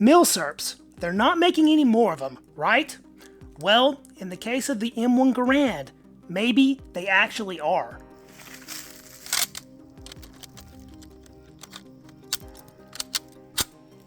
MSRPs. They're not making any more of them, right? Well, in the case of the M1 Garand, maybe they actually are.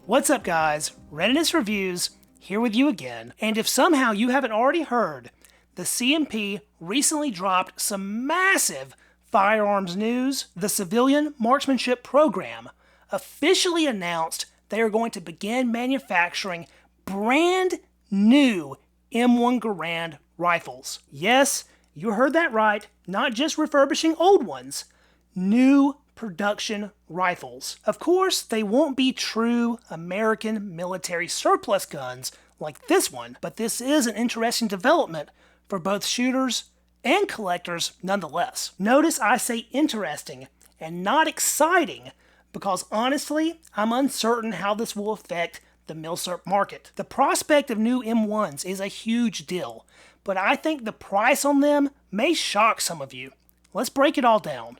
What's up guys, Readiness Reviews here with you again, and if somehow you haven't already heard, the CMP recently dropped some massive firearms news. The Civilian Marksmanship Program officially announced they are going to begin manufacturing brand new M1 Garand rifles. Yes, you heard that right, not just refurbishing old ones, new production rifles. Of course, they won't be true American military surplus guns like this one, but this is an interesting development for both shooters and collectors nonetheless. Notice I say interesting and not exciting because honestly, I'm uncertain how this will affect the MSRP market. The prospect of new M1s is a huge deal, but I think the price on them may shock some of you. Let's break it all down.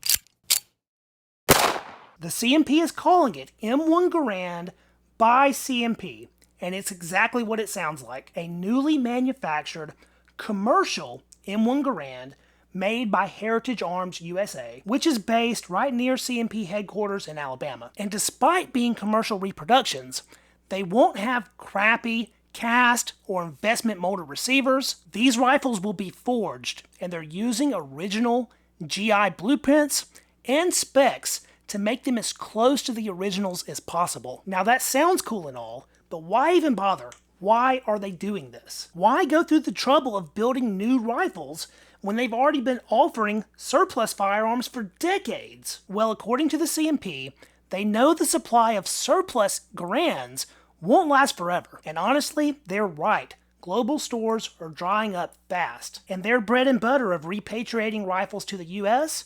The CMP is calling it M1 Garand by CMP, and it's exactly what it sounds like. A newly manufactured commercial M1 Garand made by Heritage Arms USA, which is based right near CMP headquarters in Alabama. And despite being commercial reproductions, they won't have crappy cast or investment molded receivers. These rifles will be forged, and they're using original GI blueprints and specs to make them as close to the originals as possible. Now that sounds cool and all, but why even bother? Why are they doing this? Why go through the trouble of building new rifles when they've already been offering surplus firearms for decades? Well, according to the CMP, they know the supply of surplus Garands won't last forever. And honestly, they're right. Global stores are drying up fast. And their bread and butter of repatriating rifles to the US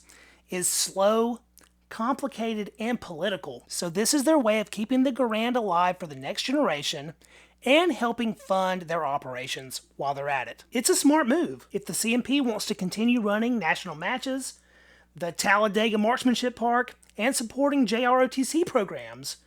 is slow, complicated, and political. So this is their way of keeping the Garand alive for the next generation and helping fund their operations while they're at it. It's a smart move. If the CMP wants to continue running national matches, the Talladega Marksmanship Park, and supporting JROTC programs,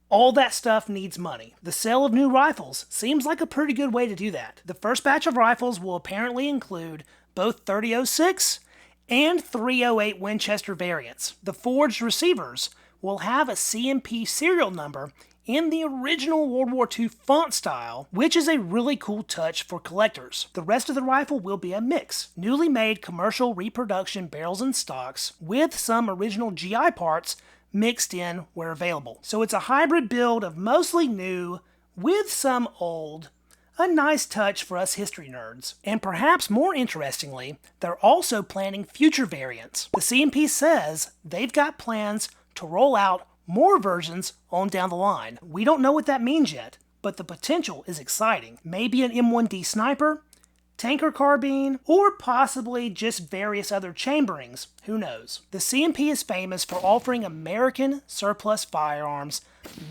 all that stuff needs money. The sale of new rifles seems like a pretty good way to do that. The first batch of rifles will apparently include both 3006 and 308 Winchester variants. The forged receivers will have a CMP serial number in the original World War II font style, which is a really cool touch for collectors. The rest of the rifle will be a mix. Newly made commercial reproduction barrels and stocks with some original GI parts mixed in where available. So it's a hybrid build of mostly new with some old, a nice touch for us history nerds. And perhaps more interestingly, they're also planning future variants. The CMP says they've got plans to roll out more versions on down the line. We don't know what that means yet, but the potential is exciting. Maybe an M1D sniper, tanker carbine, or possibly just various other chamberings, who knows. The CMP is famous for offering American surplus firearms,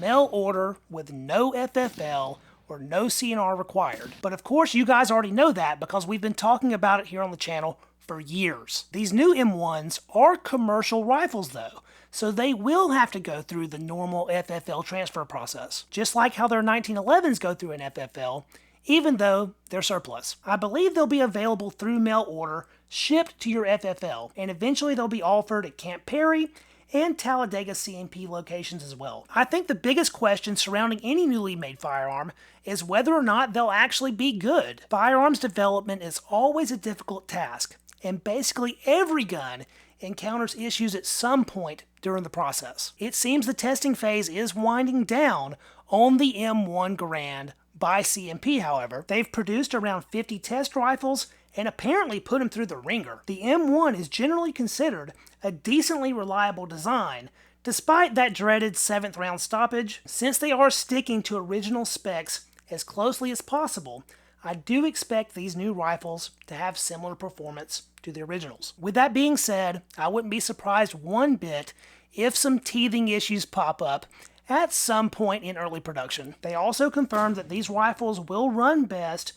mail order with no FFL, or no CNR required. But of course you guys already know that because we've been talking about it here on the channel for years. These new M1s are commercial rifles though, so they will have to go through the normal FFL transfer process, just like how their 1911s go through an FFL, even though they're surplus. I believe they'll be available through mail order, shipped to your FFL, and eventually they'll be offered at Camp Perry and Talladega CMP locations as well. I think the biggest question surrounding any newly made firearm is whether or not they'll actually be good. Firearms development is always a difficult task, and basically every gun encounters issues at some point during the process. It seems the testing phase is winding down on the M1 Garand by CMP, however. They've produced around 50 test rifles and apparently put them through the ringer. The M1 is generally considered a decently reliable design, despite that dreaded 7th round stoppage. Since they are sticking to original specs as closely as possible, I do expect these new rifles to have similar performance to the originals. With that being said, I wouldn't be surprised one bit if some teething issues pop up at some point in early production. They also confirmed that these rifles will run best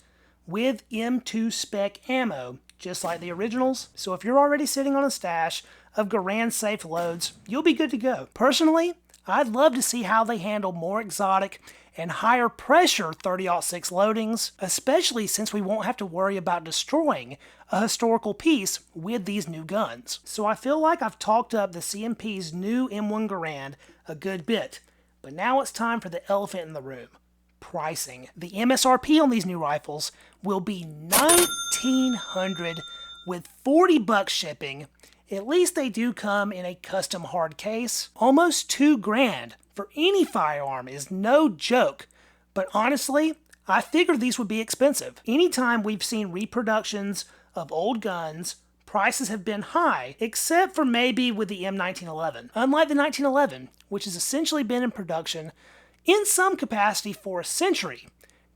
with M2 spec ammo, just like the originals. So if you're already sitting on a stash of Garand safe loads, you'll be good to go. Personally, I'd love to see how they handle more exotic and higher pressure 30-06 loadings, especially since we won't have to worry about destroying a historical piece with these new guns. So I feel like I've talked up the CMP's new M1 Garand a good bit, but now it's time for the elephant in the room. Pricing. The MSRP on these new rifles will be $1,900 with $40 shipping. At least they do come in a custom hard case. Almost $2,000 for any firearm is no joke, but honestly, I figured these would be expensive. Anytime we've seen reproductions of old guns, prices have been high, except for maybe with the M1911. Unlike the 1911, which has essentially been in production in some capacity for a century,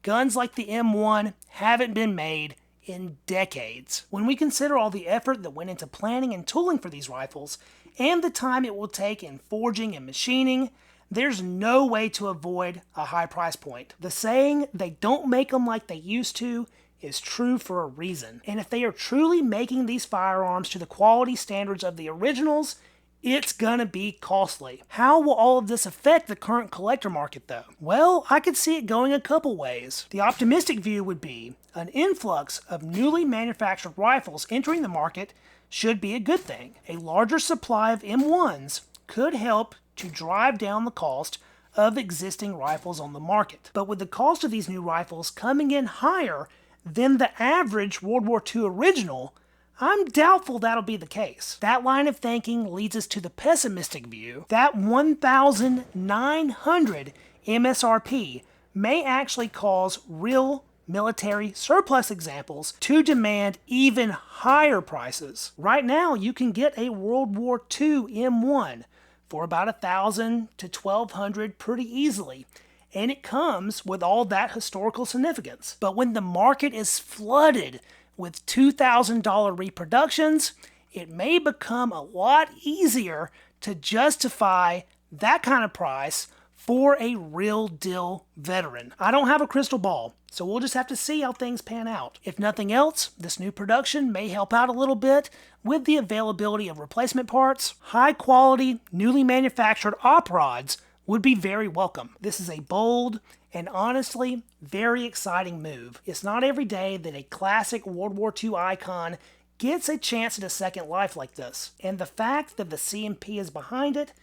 guns like the M1 haven't been made in decades. When we consider all the effort that went into planning and tooling for these rifles, and the time it will take in forging and machining, there's no way to avoid a high price point. The saying, "they don't make them like they used to," is true for a reason. And if they are truly making these firearms to the quality standards of the originals, it's gonna be costly. How will all of this affect the current collector market though? Well, I could see it going a couple ways. The optimistic view would be an influx of newly manufactured rifles entering the market should be a good thing. A larger supply of M1s could help to drive down the cost of existing rifles on the market. But with the cost of these new rifles coming in higher than the average World War II original, I'm doubtful that'll be the case. That line of thinking leads us to the pessimistic view that $1,900 MSRP may actually cause real military surplus examples to demand even higher prices. Right now, you can get a World War II M1 for about $1,000 to $1,200 pretty easily, and it comes with all that historical significance. But when the market is flooded with $2,000 reproductions, it may become a lot easier to justify that kind of price for a real deal veteran. I don't have a crystal ball, so we'll just have to see how things pan out. If nothing else, this new production may help out a little bit with the availability of replacement parts. High quality, newly manufactured op rods would be very welcome. This is a bold and honestly very exciting move. It's not every day that a classic World War II icon gets a chance at a second life like this, and the fact that the CMP is behind it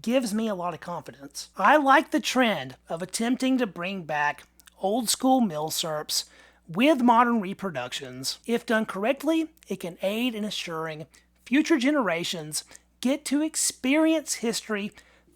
gives me a lot of confidence. I like the trend of attempting to bring back old school milsurps with modern reproductions. If done correctly, it can aid in assuring future generations get to experience history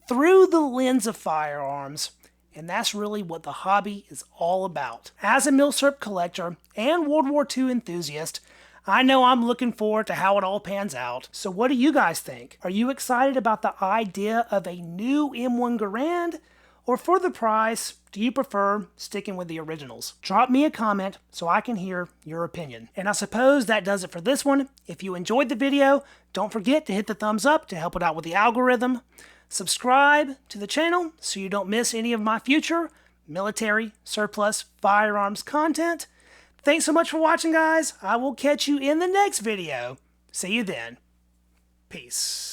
through the lens of firearms, and that's really what the hobby is all about. As a milsurp collector and World War II enthusiast, I know I'm looking forward to how it all pans out. So what do you guys think? Are you excited about the idea of a new M1 Garand? Or for the price, do you prefer sticking with the originals? Drop me a comment so I can hear your opinion. And I suppose that does it for this one. If you enjoyed the video, don't forget to hit the thumbs up to help it out with the algorithm. Subscribe to the channel so you don't miss any of my future military surplus firearms content. Thanks so much for watching, guys. I will catch you in the next video. See you then. Peace.